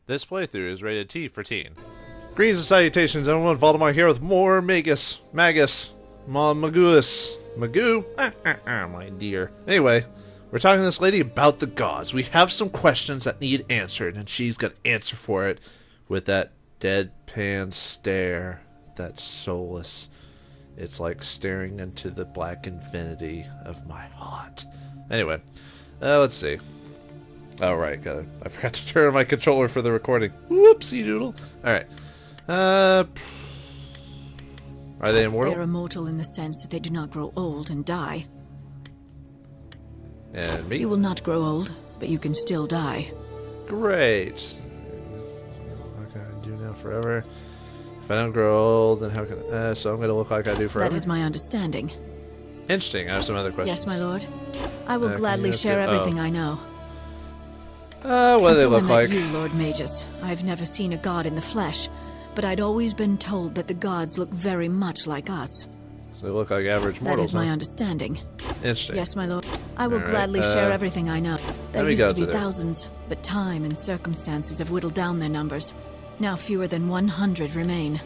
This playthrough is rated T for teen. Greetings and salutations, everyone. Vauldemare here with more Magus, Magus, Magus, Magoo, my dear. Anyway, we're talking to this lady about the gods. We have some questions that need answered, and she's got an answer for it with that deadpan stare that's soulless. It's like staring into the black infinity of my heart. Anyway, let's see. Oh, right, I forgot to turn on my controller for the recording. Whoopsie doodle. Alright. Are they immortal? They're immortal in the sense that they do not grow old and die. And me? You will not grow old, but you can still die. Great. What can I do now forever? If I don't grow old, then how can... so I'm going to look like I do forever? That is my understanding. Interesting. I have some other questions. Yes, my lord. I will gladly share everything I know. What do they look like? You, Lord Magus. I've never seen a god in the flesh, but I'd always been told that the gods look very much like us. So they look like average mortals, That is my understanding. Interesting. Yes, my lord. I will gladly share everything I know. There used to be thousands, but time and circumstances have whittled down their numbers. Now fewer than 100 remain.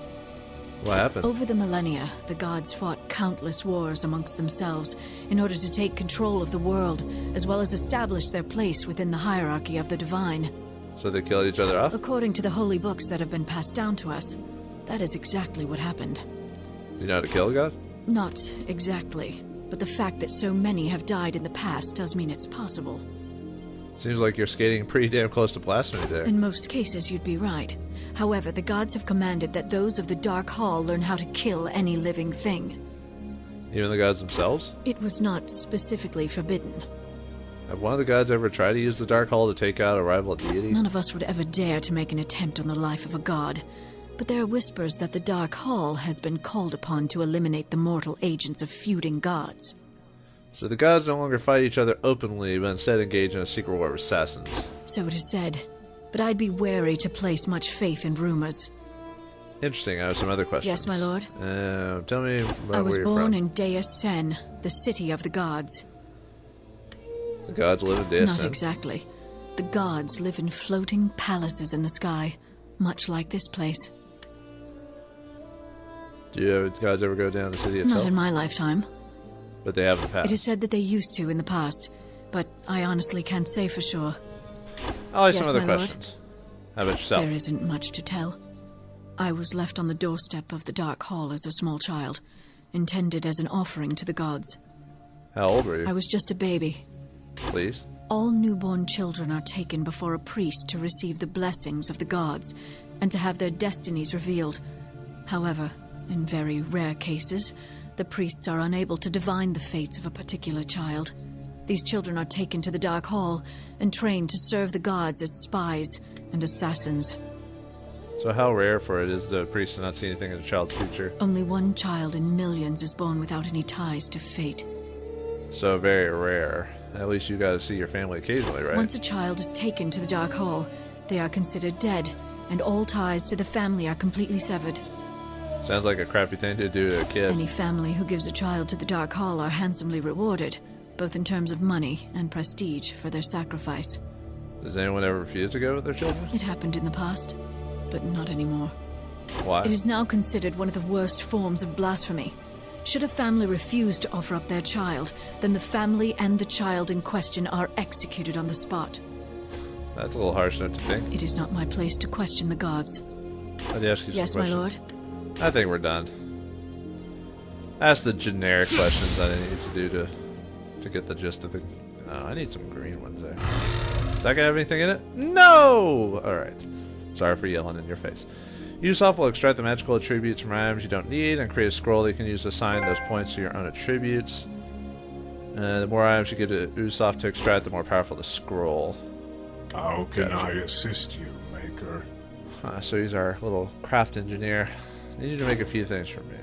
What happened? Over the millennia, the gods fought countless wars amongst themselves in order to take control of the world, as well as establish their place within the hierarchy of the divine. So they killed each other off? According to the holy books that have been passed down to us, that is exactly what happened. You know how to kill a god? Not exactly, but the fact that so many have died in the past does mean it's possible. Seems like you're skating pretty damn close to blasphemy there. In most cases, you'd be right. However, the gods have commanded that those of the Dark Hall learn how to kill any living thing. Even the gods themselves? It was not specifically forbidden. Have one of the gods ever tried to use the Dark Hall to take out a rival deity? None of us would ever dare to make an attempt on the life of a god. But there are whispers that the Dark Hall has been called upon to eliminate the mortal agents of feuding gods. So the gods no longer fight each other openly, but instead engage in a secret war of assassins. So it is said. But I'd be wary to place much faith in rumors. Interesting. I have some other questions. Yes, my lord. Tell me about where you're from. I was born in Deus Sen, the city of the gods. The gods live in Deus Sen? Not exactly. The gods live in floating palaces in the sky, much like this place. Do you gods ever go down the city itself? Not in my lifetime. But they have in the past. It is said that they used to in the past, but I honestly can't say for sure. I'll ask some other questions. How about yourself? There isn't much to tell. I was left on the doorstep of the Dark Hall as a small child, intended as an offering to the gods. How old were you? I was just a baby. Please? All newborn children are taken before a priest to receive the blessings of the gods, and to have their destinies revealed. However, in very rare cases, the priests are unable to divine the fates of a particular child. These children are taken to the Dark Hall and trained to serve the gods as spies and assassins. So how rare for it is the priest to not see anything in the child's future? Only one child in millions is born without any ties to fate. So very rare. At least you gotta see your family occasionally, right? Once a child is taken to the Dark Hall, they are considered dead, and all ties to the family are completely severed. Sounds like a crappy thing to do to a kid. Any family who gives a child to the Dark Hall are handsomely rewarded, both in terms of money and prestige for their sacrifice. Does anyone ever refuse to go with their children? It happened in the past, but not anymore. Why? It is now considered one of the worst forms of blasphemy. Should a family refuse to offer up their child, then the family and the child in question are executed on the spot. That's a little harsh, don't you think? It is not my place to question the gods. I'd ask you some Yes, my questions. lord. I think we're done. Ask the generic questions I need to do to get the gist of it. Oh, I need some green ones there. Is that gonna have anything in it? No! Alright. Sorry for yelling in your face. Usoft will extract the magical attributes from items you don't need and create a scroll that you can use to assign those points to your own attributes. The more items you give to Usoft to extract, the more powerful the scroll. How can I assist you, Maker? So he's our little craft engineer. Need you to make a few things for me.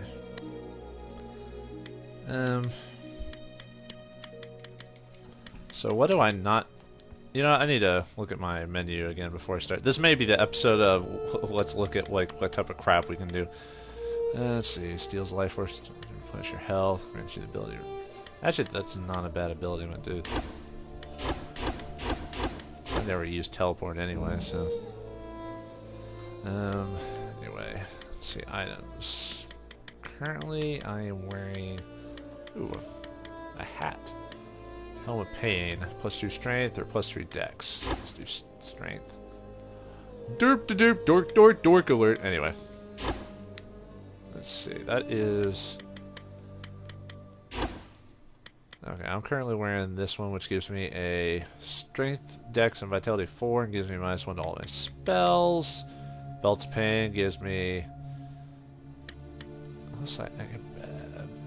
So what do I not... You know, I need to look at my menu again before I start. This may be the episode of let's look at like what type of crap we can do. Let's see. Steals life force, replenish your health, grants you the ability. Actually, that's not a bad ability, my dude. I never used teleport anyway, so Anyway, let's see, items. Currently, I am wearing, ooh, a hat. Helm of Pain, +2 strength or +3 dex. Let's do strength. Derp to derp, dork, dork, dork alert. Anyway. Let's see, that is... Okay, I'm currently wearing this one, which gives me a strength, dex, and vitality 4, and gives me -1 to all my spells. Belt of Pain gives me... Looks like I get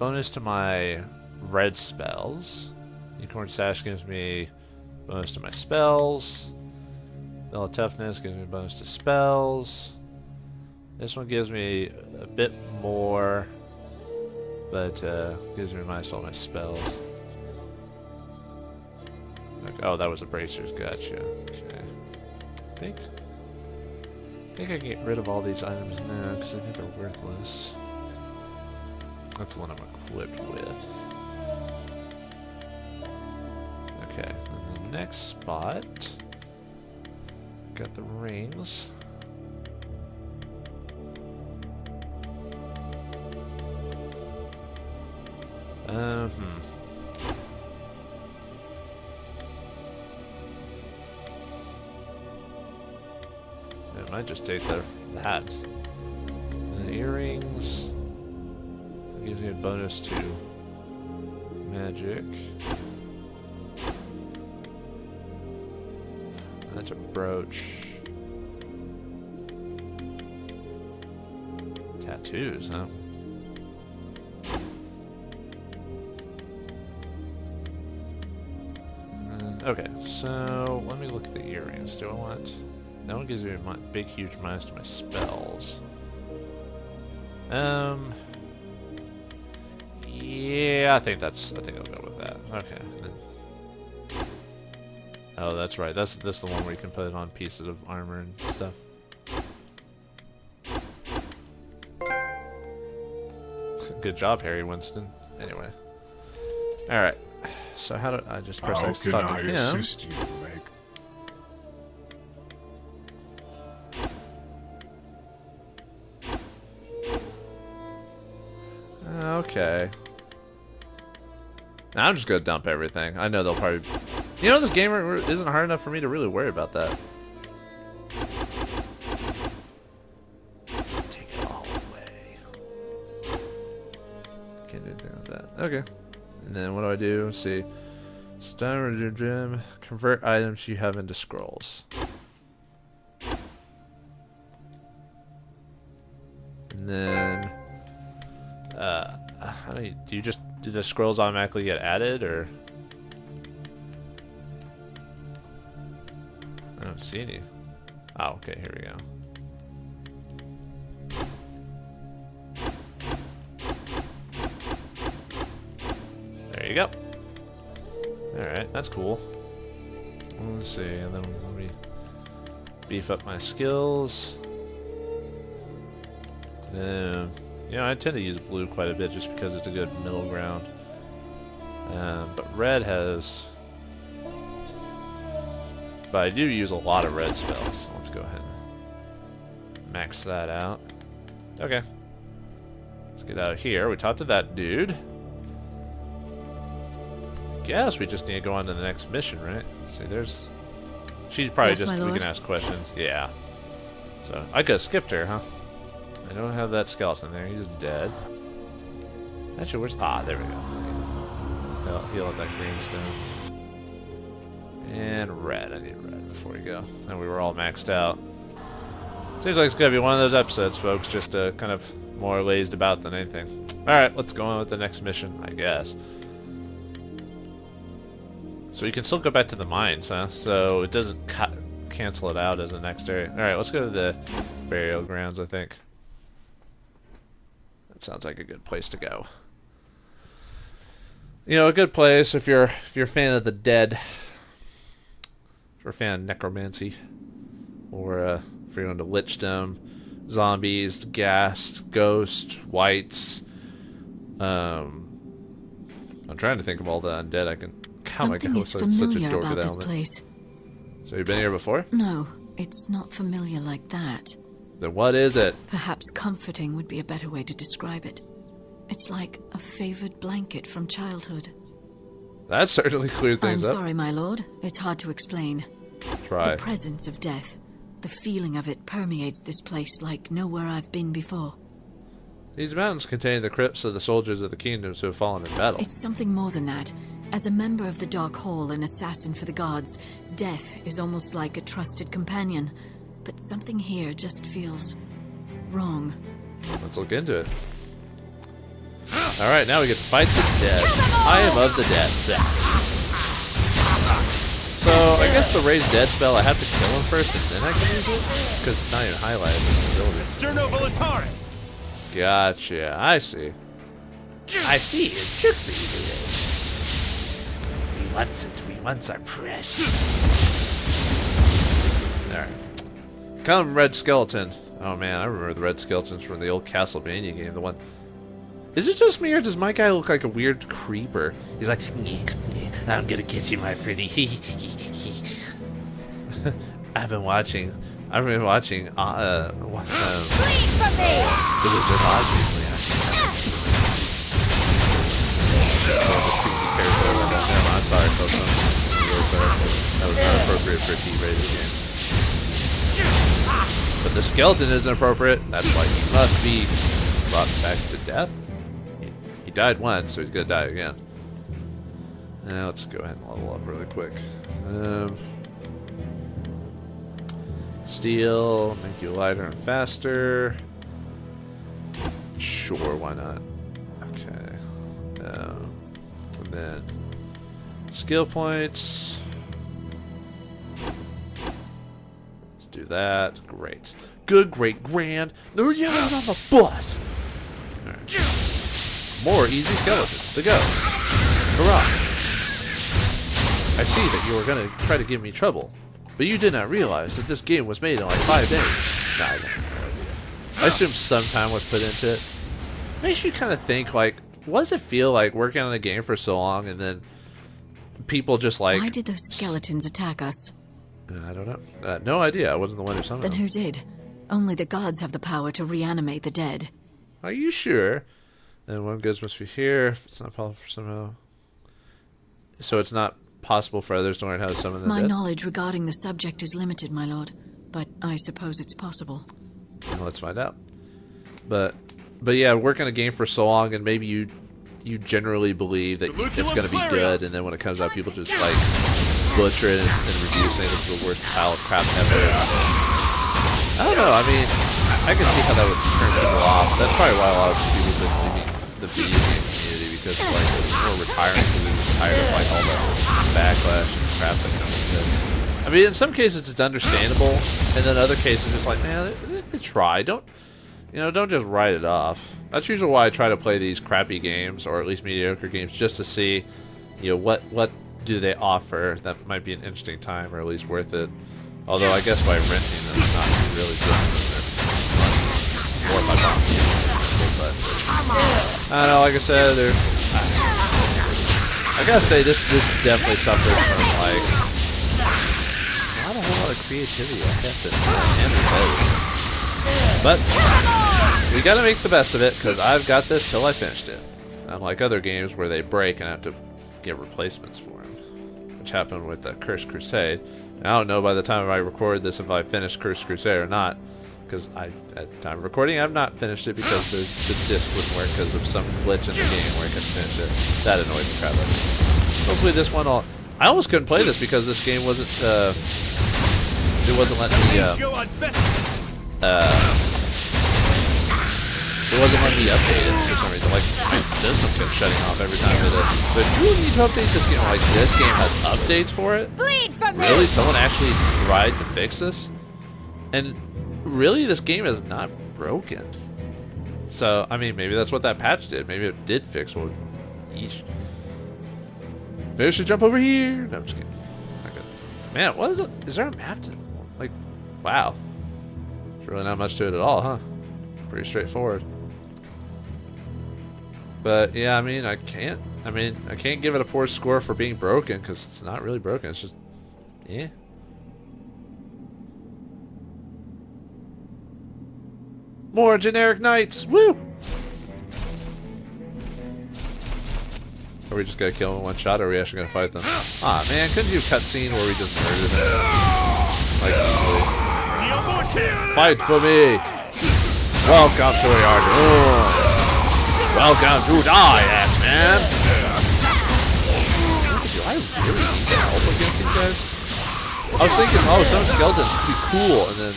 bonus to my red spells. Unicorn Sash gives me bonus to my spells. Bell of Toughness gives me bonus to spells. This one gives me a bit more, but gives me minus all my spells. Okay. Oh, that was a bracers. Gotcha. Okay. I think I can get rid of all these items now because I think they're worthless. That's the one I'm equipped with. Okay, and the next spot, got the rings. I might just take the hat. And the earrings. It gives me a bonus to magic. That's a brooch. Tattoos, huh? Okay, so let me look at the earrings. Do I want... That one gives me a big, huge minus to my spells. Yeah, I think I'll go with that. Okay. Oh, that's right. That's the one where you can put it on pieces of armor and stuff. Good job, Harry Winston. Anyway. Alright. So how do I just press X to talk to him? How can I assist you, Meg? Okay. Now I'm just gonna dump everything. I know they'll probably... You know, this game isn't hard enough for me to really worry about that. Take it all away. Can't do anything with that. Okay. And then what do I do? Let's see. Stone your gem. Convert items you have into scrolls. And then... how do the scrolls automatically get added, or? I don't see any. Oh, okay, here we go. There you go. Alright, that's cool. Let's see, and then let me beef up my skills. You know, I tend to use blue quite a bit just because it's a good middle ground. But red has... But I do use a lot of red spells. So let's go ahead and max that out. Okay. Let's get out of here. We talked to that dude. Guess we just need to go on to the next mission, right? Let's see, there's... She's probably Yes, just... my We lord. can ask questions. Yeah. So, I could have skipped her, huh? I don't have that skeleton there. He's dead. Actually, where's... Ah, there we go. Heal out that green stone. And red. I need red before we go. And we were all maxed out. Seems like it's gonna be one of those episodes, folks. Just kind of more lazed about than anything. Alright, let's go on with the next mission, I guess. So you can still go back to the mines, huh? So it doesn't cancel it out as the next area. Alright, let's go to the burial grounds, I think. That sounds like a good place to go. You know, a good place if you're a fan of the dead. If you're a fan of necromancy. Or if you're into lichdom, zombies, ghast, ghost, whites. I'm trying to think of all the undead I can... Something is familiar about this place. So you've been here before? No, it's not familiar like that. Then what is it? Perhaps comforting would be a better way to describe it. It's like a favored blanket from childhood. That certainly cleared things I'm up. sorry, my lord. It's hard to explain. Try. The presence of death. The feeling of it permeates this place like nowhere I've been before. These mountains contain the crypts of the soldiers of the kingdoms who have fallen in battle. It's something more than that. As a member of the Dark Hall and assassin for the gods, death is almost like a trusted companion. But something here just feels wrong. Let's look into it. Alright, now we get to fight the dead. I am of the dead. So, I guess the raise dead spell, I have to kill him first and then I can use it? Because it's not even highlighted as an ability. Gotcha, I see. I see, his tricks easy is. We wants our precious. Alright. Come, Red Skeleton. Oh man, I remember the Red Skeletons from the old Castlevania game, the one... Is it just me, or does my guy look like a weird creeper? He's like, I'm gonna get you, my pretty. I've been watching The Wizard of Oz recently. I'm sorry, folks. I'm really sorry. That was not appropriate for a T-rated game. But the skeleton isn't appropriate. That's why he must be brought back to death. He died once, so he's gonna die again. Now let's go ahead and level up really quick. Steel, make you lighter and faster. Sure, why not? Okay. And then skill points. Let's do that. Great. Good, great, grand. No yelling off a bus. All right. More easy skeletons to go. Hurrah! I see that you were going to try to give me trouble, but you did not realize that this game was made in like 5 days. Nah, I have no idea. I assume some time was put into it. Makes you kind of think, like, what does it feel like working on a game for so long and then people just like... Why did those skeletons attack us? I don't know. No idea. I wasn't the one who summoned them. Then who did? Only the gods have the power to reanimate the dead. Are you sure? And one goes must be here. If it's not possible for somehow... So it's not possible for others to learn how to summon the My dead? knowledge regarding the subject is limited, my lord. But I suppose it's possible. Well, let's find out. But yeah, working a game for so long and maybe you generally believe that it's going to be good, and then when it comes out, people just like butcher it and review saying this is the worst pile of crap ever. I don't know. I mean, I can see how that would turn people off. That's probably why a lot of people have been leaving the video game community, because like more retiring because they're just tired of like all the backlash and crap that comes with it. I mean, in some cases it's understandable, and then other cases it's like, man, they try. Don't just write it off. That's usually why I try to play these crappy games, or at least mediocre games, just to see, what do they offer that might be an interesting time, or at least worth it. Although I guess by renting them, I'm not really good. Or if I bought them, but I don't know. Like I said, I gotta say this definitely suffers from like not a whole lot of creativity. I have to but we gotta make the best of it, because I've got this till I finished it. Unlike other games where they break and I have to get replacements for them, which happened with the Cursed Crusade. And I don't know by the time I record this if I finished Cursed Crusade or not, because at the time of recording I've not finished it because the disc wouldn't work because of some glitch in the game where I couldn't finish it. That annoyed the crap out of me. Hopefully this one I almost couldn't play this because this game wasn't it wasn't letting me it wasn't letting me update it for some reason. Like, my system kept shutting off every time I did it. So if you need to update this game, like, this game has updates for it? Really? Someone actually tried to fix this? And really, this game is not broken. So, I mean, maybe that's what that patch did. Maybe it did fix one. Each. Maybe I should jump over here. No, I'm just kidding. Not good. Man, what is it? Is there a map to... Like, wow. There's really not much to it at all, huh? Pretty straightforward. But yeah, I mean, I can't give it a poor score for being broken, because it's not really broken. It's just, yeah. More generic knights! Woo! Are we just gonna kill them in one shot, or are we actually gonna fight them? Ah, man, couldn't you have cutscene where we just murdered them? Like, easily. Fight for me! Welcome to the art. Welcome to die, X-Man! Do I really need to help against these guys? I was thinking, oh, some skeletons could be cool, and then...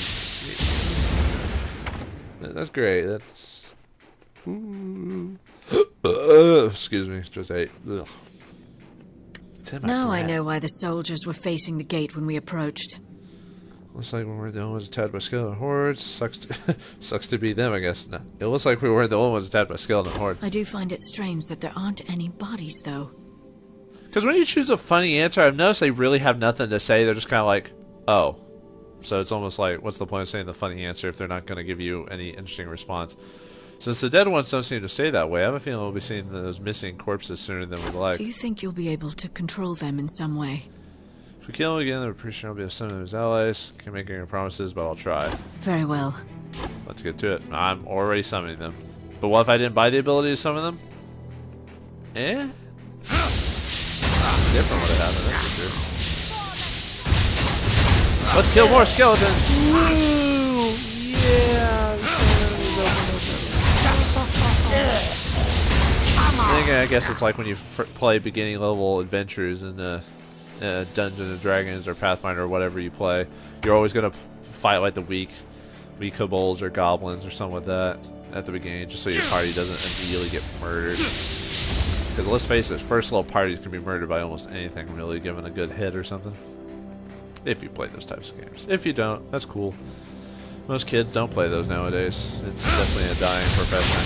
That's great, that's... excuse me, just ate. Ugh. Now I know why the soldiers were facing the gate when we approached. Looks like we weren't the only ones attacked by skeleton hordes. Sucks to be them, I guess. No, it looks like we weren't the only ones attacked by skeleton horde. I do find it strange that there aren't any bodies, though. Because when you choose a funny answer, I've noticed they really have nothing to say. They're just kind of like, oh. So it's almost like, what's the point of saying the funny answer if they're not going to give you any interesting response? Since the dead ones don't seem to stay that way, I have a feeling we'll be seeing those missing corpses sooner than we'd like. Do you think you'll be able to control them in some way? If we kill him again, I'm pretty sure I'll be able to summon his allies. Can't make any promises, but I'll try. Very well. Let's get to it. I'm already summoning them. But what if I didn't buy the ability to summon them? Different would have happened, that's for sure. Let's kill more skeletons! Woo! Yeah! I guess it's like when you play beginning level adventures in Dungeons and Dragons or Pathfinder or whatever you play. You're always going to fight like the weak kobolds or goblins or something like that at the beginning, just so your party doesn't immediately get murdered. Because let's face it, first level parties can be murdered by almost anything, really, given a good hit or something. If you play those types of games. If you don't, that's cool. Most kids don't play those nowadays. It's definitely a dying profession.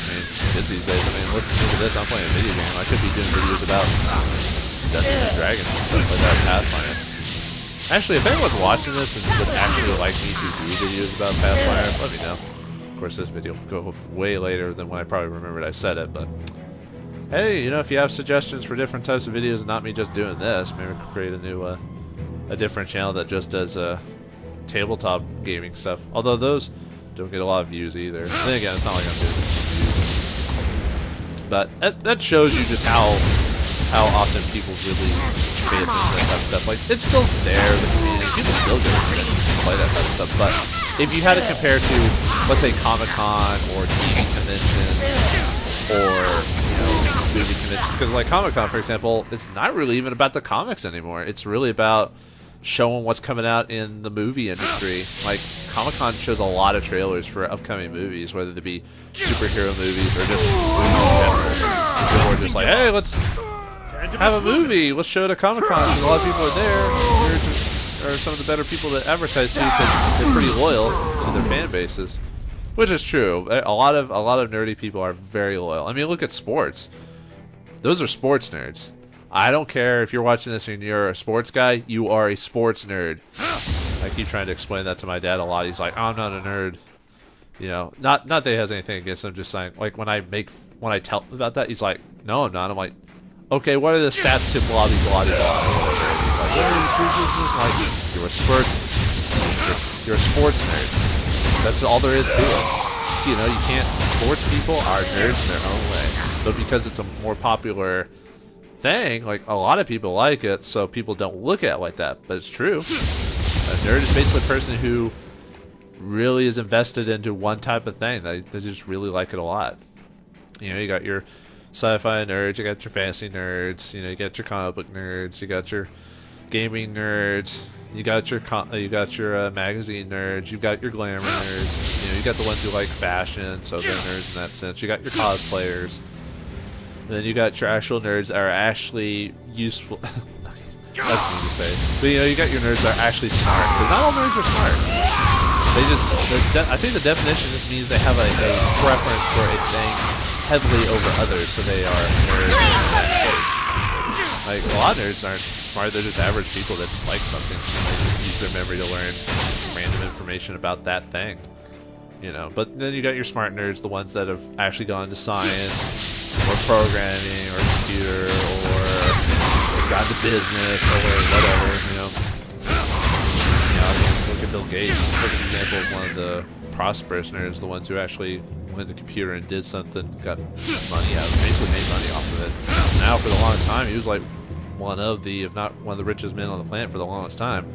I mean, kids these days, I mean, look at this, I'm playing a video game. I could be doing videos about Dungeons and Dragons and stuff like that, Pathfinder. Actually, if anyone's watching this and would actually like me to do videos about Pathfinder, let me know. Of course, this video will go way later than when I probably remembered I said it, but... Hey, you know, if you have suggestions for different types of videos and not me just doing this, maybe we could create a new, a different channel that just does, tabletop gaming stuff. Although those don't get a lot of views either. Then again, it's not like I'm doing this for views. But that shows you just how often people really pay attention to that type of stuff. Like, it's still there, the community. People still go and play that type of stuff. But if you had to compare to, let's say, Comic-Con or gaming conventions or, you know, movie conventions. Because, like, Comic-Con, for example, it's not really even about the comics anymore. It's really about showing what's coming out in the movie industry. Like, Comic-Con shows a lot of trailers for upcoming movies, whether they be superhero movies or just movies in general. People are just like, hey, let's have a movie. Let's show it at Comic-Con because a lot of people are there. Are some of the better people that advertise to because they're pretty loyal to their fan bases, which is true. A lot of nerdy people are very loyal. I mean, look at sports. Those are sports nerds. I don't care if you're watching this and you're a sports guy. You are a sports nerd. I keep trying to explain that to my dad a lot. He's like, I'm not a nerd. You know, not that he has anything against him. Just saying, like when I tell him about that, he's like, no, I'm not. I'm like, okay, what are the stats to blah blah blah blah? He's like, like, you're a sports nerd. That's all there is to it. You know, you can't. Sports people are nerds in their own way, but because it's a more popular thing, like a lot of people like it, so people don't look at it like that. But it's true. A nerd is basically a person who really is invested into one type of thing. They just really like it a lot. You know, you got your sci-fi nerds, you got your fantasy nerds, you know, you got your comic book nerds, you got your gaming nerds, you got your magazine nerds, you've got your glamour nerds, you know, you got the ones who like fashion, so they're nerds in that sense. You got your cosplayers, and then you got your actual nerds that are actually useful. That's mean to say, but you know, you got your nerds that are actually smart, because not all nerds are smart. I think the definition just means they have a preference for a thing heavily over others, so they are nerds in that case. Like, a lot of nerds aren't smart, they're just average people that just like something. They just use their memory to learn random information about that thing. You know, but then you got your smart nerds, the ones that have actually gone into science, or programming, or computer, or gone to business, or whatever, you know. I mean, look at Bill Gates is a perfect example of one of the prosperous nerds, the ones who actually went to the computer and did something, got money out of it, basically made money off of it. Now, for the longest time, he was like one of the, if not one of the richest men on the planet for the longest time.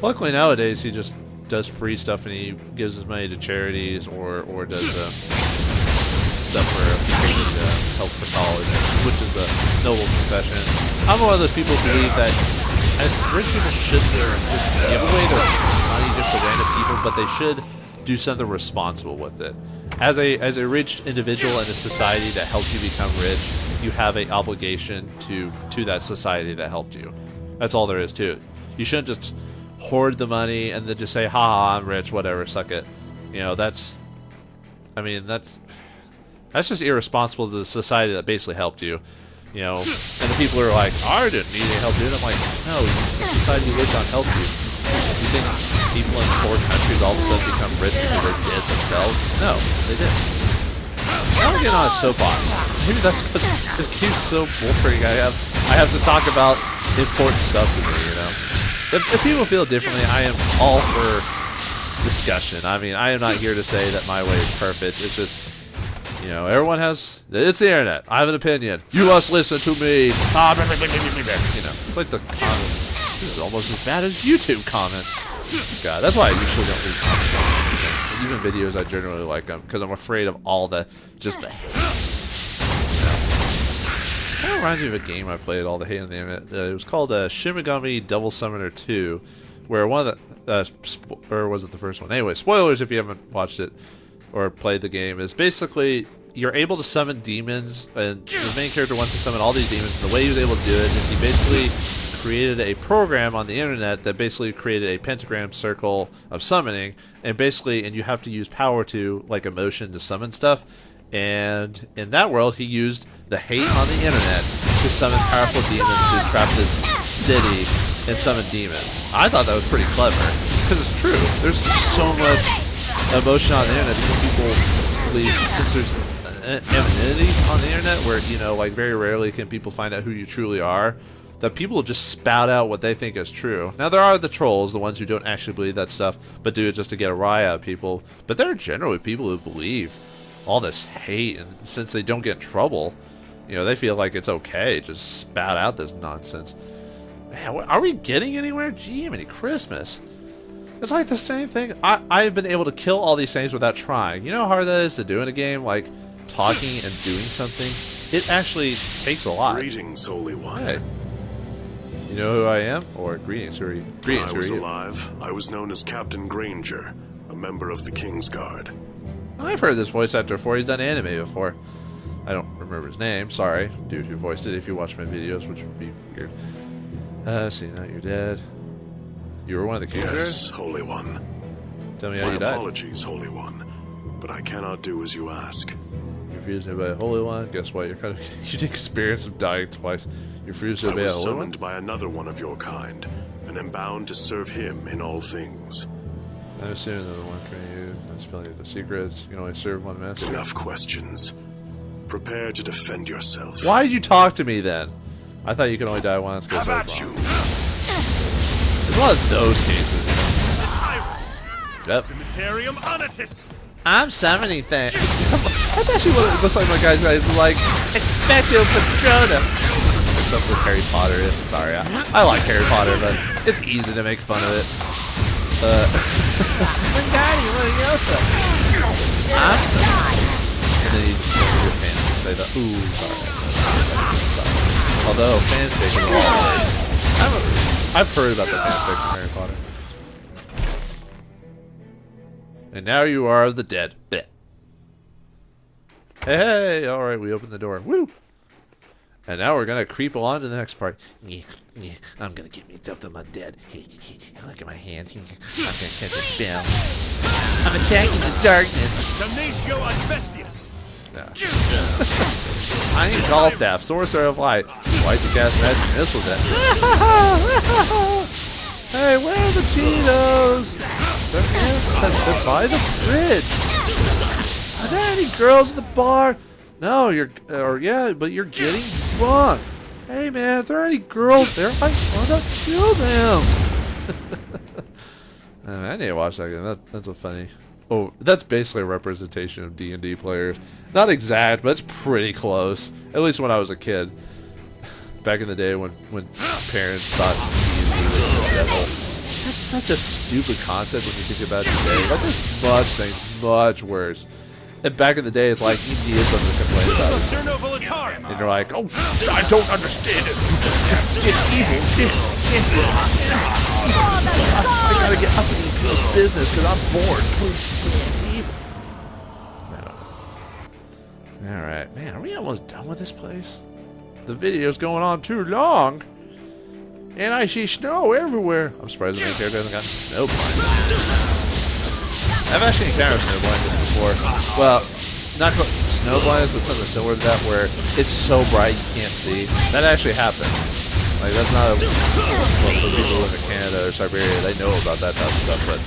Luckily nowadays, he just does free stuff and he gives his money to charities or does stuff for people who need help for college, which is a noble profession. I'm one of those people who believe that rich people shouldn't just give away their money just to random people, but they should do something responsible with it. As a rich individual in a society that helped you become rich, you have an obligation to that society that helped you. That's all there is to it. You shouldn't just hoard the money and then just say, "Ha ha, I'm rich, whatever, suck it." You know, that's just irresponsible to the society that basically helped you. You know, and the people who are like, "I didn't need any help, dude." I'm like, no, the society you lived on helped you. You think people in poor countries all of a sudden become rich because they did themselves? No, they didn't. I don't get on a soapbox. Maybe that's because this game's so boring. I have to talk about important stuff to me, you know. If people feel differently, I am all for discussion. I mean, I am not here to say that my way is perfect. It's just, you know, everyone has... It's the internet. I have an opinion. You must listen to me. You know, it's like the comment. This is almost as bad as YouTube comments. God, that's why I usually don't read comments on anything. Even videos, I generally like them because I'm afraid of all the hate. You know? Kind of reminds me of a game I played, all the hate on the internet. It was called Shin Megami Devil Summoner 2, where one of the... or was it the first one? Anyway, spoilers if you haven't watched it or played the game, is basically you're able to summon demons, and the main character wants to summon all these demons, and the way he was able to do it is he basically created a program on the internet that basically created a pentagram circle of summoning, and you have to use power to, like, emotion to summon stuff, and in that world he used the hate on the internet to summon powerful demons to trap this city and summon demons. I thought that was pretty clever, because it's true. There's so much emotion on the internet because people believe, since there's anonymity on the internet where, you know, like, very rarely can people find out who you truly are, that people will just spout out what they think is true. Now, there are the trolls, the ones who don't actually believe that stuff, but do it just to get a rise out of people. But there are generally people who believe all this hate, and since they don't get in trouble, you know, they feel like it's okay, just spout out this nonsense. Man, are we getting anywhere? Gee, many Christmas. It's like the same thing. I've been able to kill all these things without trying. You know how hard that is to do in a game? Like, talking and doing something? It actually takes a lot. Greetings, Holy One. Hey. You know who I am? Or greetings, who are you? Greetings, I was alive. I was known as Captain Granger, a member of the King's Guard. I've heard this voice actor before. He's done anime before. I don't remember his name. Sorry, dude who voiced it, if you watch my videos, which would be weird. See, now you're dead. You were one of the King's Guard? Yes, Holy One. Tell me how you My died. apologies, Holy One, but I cannot do as you ask. You refuse to obey a Holy One? Guess what? You're kind of... you take experience of dying twice. You refuse to I obey a was Holy One? summoned by another one of your kind, and am bound to serve him in all things. I assume another one for you. Not spilling the secrets. You can only serve one master. Enough questions. Prepare to defend yourself. Why did you talk to me then? I thought you could only die once. How about you? It's one of those cases. Miss Iris. Yep. Cemeterium Onitus. I'm summoning things. That's actually what it looks like my guy's eyes like. Expecto Patronum. Except for Harry Potter is. Sorry, I like Harry Potter, but it's easy to make fun of it. Wingardium Leviosa. And then you just pull your pants and say that. Ooh, sorry. Although fanfiction is always. I've heard about the fanfic from Harry Potter. And now you are the dead. Blech. Hey, alright, we opened the door. Woo! And now we're gonna creep along to the next part. I'm gonna get myself to my dead. Look at my hand. I'm gonna catch a spell. I'm attacking the darkness. Damnatio Advestius. I need Call Staff, Sorcerer of Light. Light to cast magic missile then. Hey, where are the Cheetos? They're by the fridge. Are there any girls at the bar? No, but you're getting drunk. Hey man, if there are any girls there, I wanna kill them. I need to watch that again. That's a funny. Oh, that's basically a representation of D&D players. Not exact, but it's pretty close. At least when I was a kid. Back in the day when parents thought D&D was the devil. That's such a stupid concept when you think about it today. Like, there's much things much worse. And back in the day, it's like, you needed something to complain about it. And you're like, oh, I don't understand it. It's evil. I gotta get up in people's business because I'm bored. It's evil. Alright, man, are we almost done with this place? The video's going on too long. And I see snow everywhere. I'm surprised the main character hasn't gotten snow blindness. I've actually encountered snow blindness before. Well, not snow blindness, but something similar to that where it's so bright you can't see. That actually happens. Like, that's not a... Well, for people who live in Canada or Siberia, they know about that type of stuff, but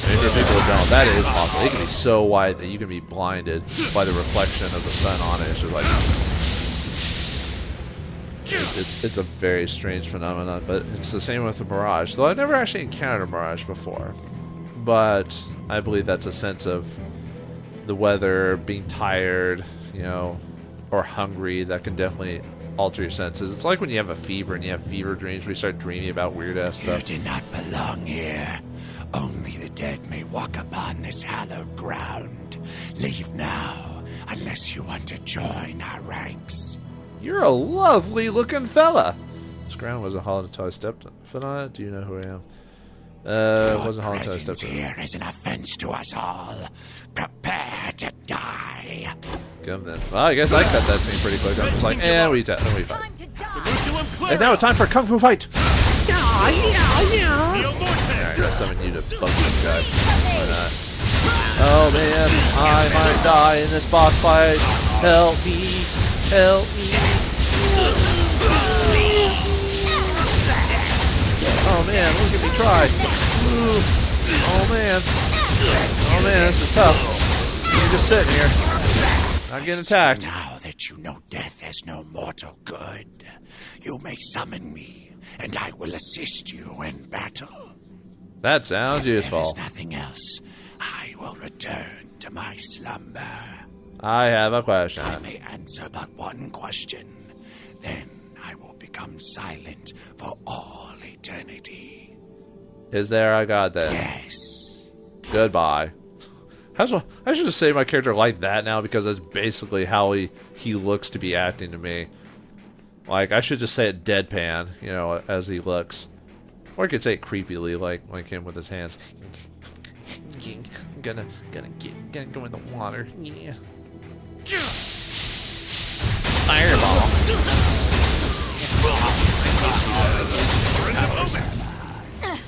if for people who don't, that is possible. It can be so white that you can be blinded by the reflection of the sun on it. It's just like... It's a very strange phenomenon, but it's the same with the mirage. Though I've never actually encountered a mirage before. But I believe that's a sense of the weather, being tired, you know, or hungry. That can definitely alter your senses. It's like when you have a fever and you have fever dreams where you start dreaming about weird-ass stuff. You do not belong here. Only the dead may walk upon this hallowed ground. Leave now, unless you want to join our ranks. You're a lovely-looking fella. This ground wasn't hollow until I stepped foot on it. Do you know who I am? It wasn't hollow until I stepped on it. Here is an offense to us all. Prepare to die. Come then. Well, I guess I cut that scene pretty quick. I'm just like, we fight. And now it's time for a kung fu fight. Alright, let's summon you to bump this guy. Why not? Oh man, I might die in this boss fight. Help me. Help me. Oh man, look at me try. Ooh. Oh man. Oh man, this is tough. You're just sitting here. Not getting attacked. Now that you know death has no mortal good, you may summon me, and I will assist you in battle. That sounds useful. If there is nothing else, I will return to my slumber. I have a question. I may answer but one question. Then I will become silent for all eternity. Is there a god then? Yes. Goodbye. I should just say my character like that now because that's basically how he looks to be acting to me. Like, I should just say it deadpan, you know, as he looks. Or I could say it creepily, like him with his hands. I'm gonna go in the water. Yeah. Fireball.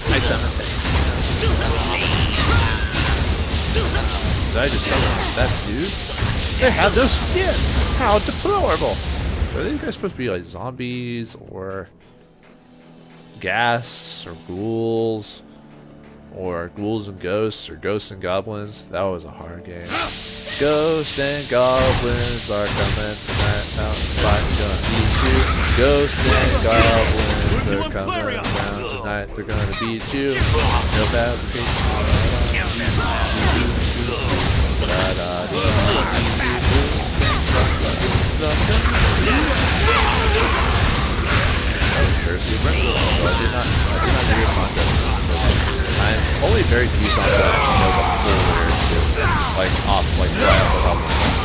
I summon things. Did I just summon that dude? They have no skin! How deplorable! So are these guys supposed to be like zombies or gas or ghouls? Or ghouls and ghosts, or ghosts and goblins. That was a hard game. Ghosts and goblins are coming tonight. Out and fighting, gonna beat you. Ghosts and goblins, they're coming around tonight. They're gonna beat you. No fabrication. Courtesy of Brent. So I did not do your song justice. Only very few songs that I actually know the full lyrics to. Like, right off the top of my head.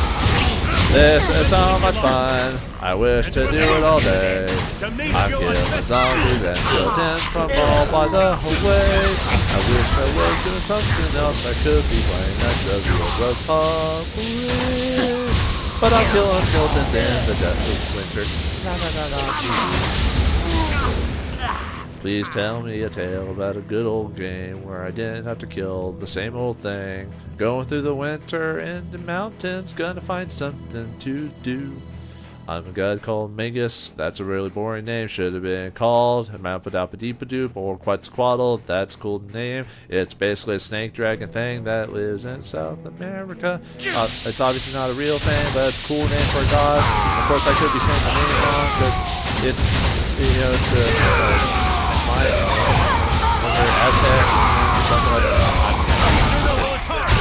This is so much fun. I wish to do it all day. I'm killing zombies and skeletons from all by the whole way. I wish I was doing something else. I could be playing Knights of the Old Republic. But I'm killing skeletons in the dead of winter. Please tell me a tale about a good old game where I didn't have to kill the same old thing. Going through the winter in the mountains, gonna find something to do. I'm a god called Magus. That's a really boring name. Should have been called Mappadappadeepadoop or Quetzalcoatl. That's a cool name. It's basically a snake dragon thing that lives in South America. It's obviously not a real thing, but it's a cool name for a god. Of course, I could be saying the name wrong because it's, you know, it's a Aztec something like that.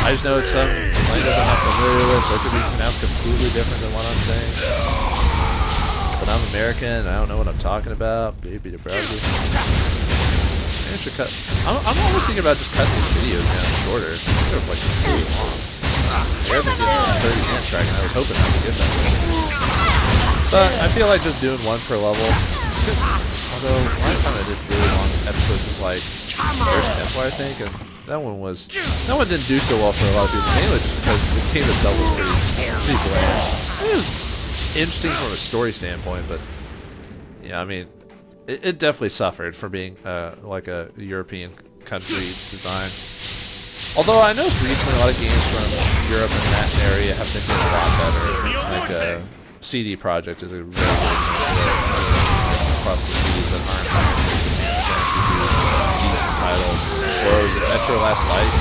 I just know it's some language I'm not familiar with, so it could be pronounced completely different than what I'm saying. But I'm American, and I don't know what I'm talking about. Baby to browser. Maybe I should cut. I'm almost thinking about just cutting these videos down shorter. They're like really long. They're getting a 30-minute track, and I was hoping I would get that way. But I feel like just doing one per level. Although last time I did really long episodes was like first Templar, I think, and that one didn't do so well for a lot of people, mainly just because the game itself was pretty bland. It was interesting from a story standpoint, but yeah, I mean, it definitely suffered for being like a European country design. Although I noticed recently a lot of games from Europe and that area have been doing a lot better. Like CD Projekt is a really good across the cities that aren't actually do decent titles. Or was it Metro Last Light?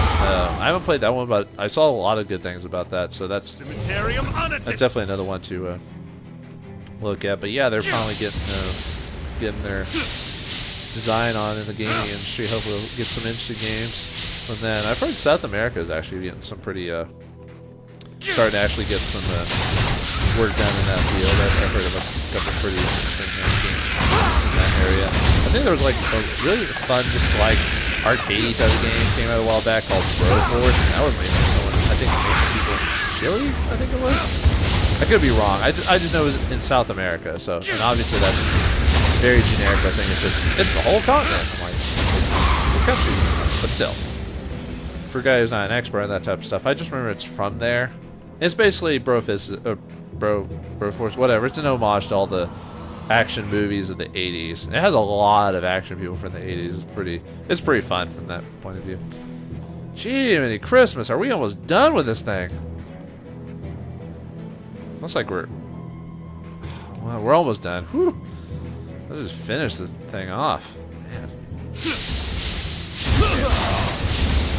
I haven't played that one, but I saw a lot of good things about that, so that's definitely another one to look at. But yeah, they're finally getting their design on in the gaming industry. Hopefully we'll get some interesting games from then. I've heard South America is actually getting some pretty starting to actually get some work done in that field. I've heard of a couple of pretty interesting games in that area. I think there was like a really fun, just like arcade type of game came out a while back called Waterfall. That was made by someone, I think, made from people in Chile, I think it was. I could be wrong. I just know it was in South America, so, and obviously that's very generic by saying it's the whole continent. I'm like, it's the country, but still. For a guy who's not an expert on that type of stuff, I just remember it's from there. It's basically Broforce, whatever. It's an homage to all the action movies of the 80s. And it has a lot of action people from the 80s. It's pretty fun from that point of view. Gee, many Christmas. Are we almost done with this thing? Looks like we're almost done. Whew. Let's just finish this thing off. Man.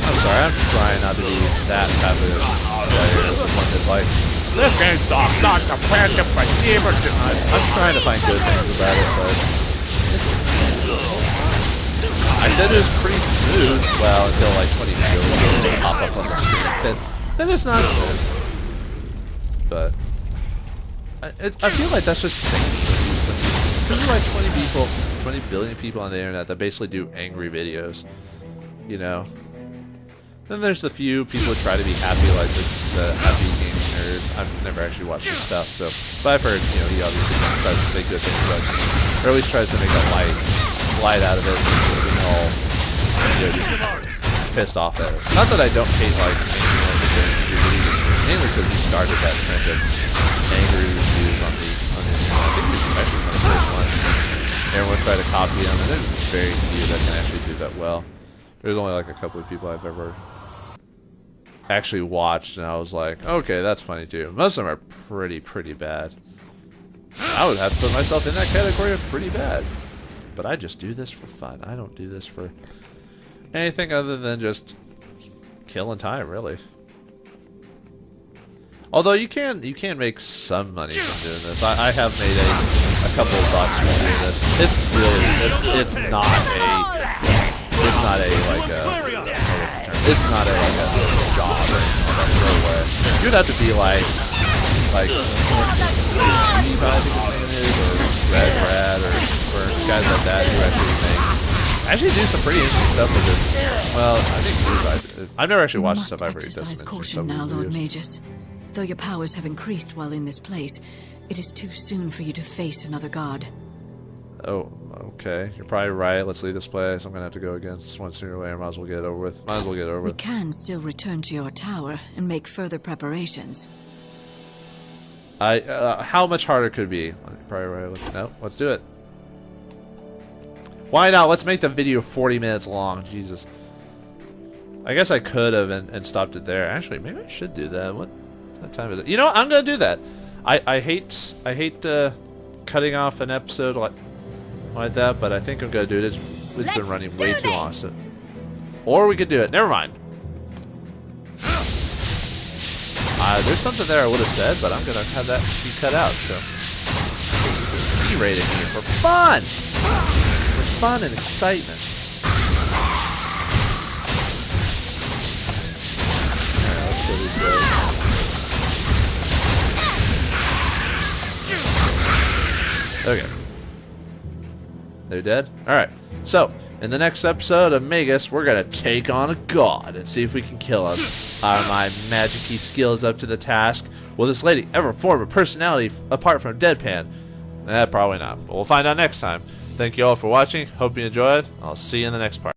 I'm sorry, I'm trying not to be that type of player. One that's like, this game's not dependent but I'm trying to find good things about it, but I said it was pretty smooth, well, until like 20 videos pop up on the screen. Then it's not smooth. But I feel like that's just sane. There's like 20 billion people on the internet that basically do angry videos, you know. Then there's the few people who try to be happy, like the happy gaming nerd. I've never actually watched his stuff, so, but I've heard, you know, he obviously tries to say good things about games, or at least tries to make a light out of it, being all, you know, just pissed off at it. Not that I don't hate like angry ones that do video games, mainly because he started that trend of angry reviews on the internet. I think he was actually one of the first ones. Everyone tried to copy him, and there's very few that can actually do that well. There's only like a couple of people I've ever actually watched, and I was like, okay, that's funny too. Most of them are pretty bad. I would have to put myself in that category of pretty bad. But I just do this for fun. I don't do this for anything other than just killing time, really. Although you can make some money from doing this. I have made a couple of bucks from doing this. It's really, it's not a job or anything like that. You'd have to be like I think his name is, or Red Rad, or guys like that who actually do some pretty interesting stuff with it. Well, I think I've never actually watched stuff I've already done. Exercise caution now, Lord Magus. Though your powers have increased while in this place, it is too soon for you to face another god. Oh, okay. You're probably right. Let's leave this place. I'm gonna have to go against one sooner or later. Might as well get it over with. We can still return to your tower and make further preparations. How much harder could it be? Probably right. No, let's do it. Why not? Let's make the video 40 minutes long. Jesus. I guess I could have and stopped it there. Actually, maybe I should do that. What time is it? You know what? I'm gonna do that. I hate cutting off an episode like that, but I think I'm gonna do it. It's been running way too long. So. Or we could do it. Never mind. There's something there I would have said, but I'm gonna have that be cut out. So this is a T-rated here for fun, and excitement. Okay. They're dead? Alright. So, in the next episode of Magus, we're gonna take on a god and see if we can kill him. Are my magic-y skills up to the task? Will this lady ever form a personality apart from Deadpan? Probably not. But we'll find out next time. Thank you all for watching. Hope you enjoyed. I'll see you in the next part.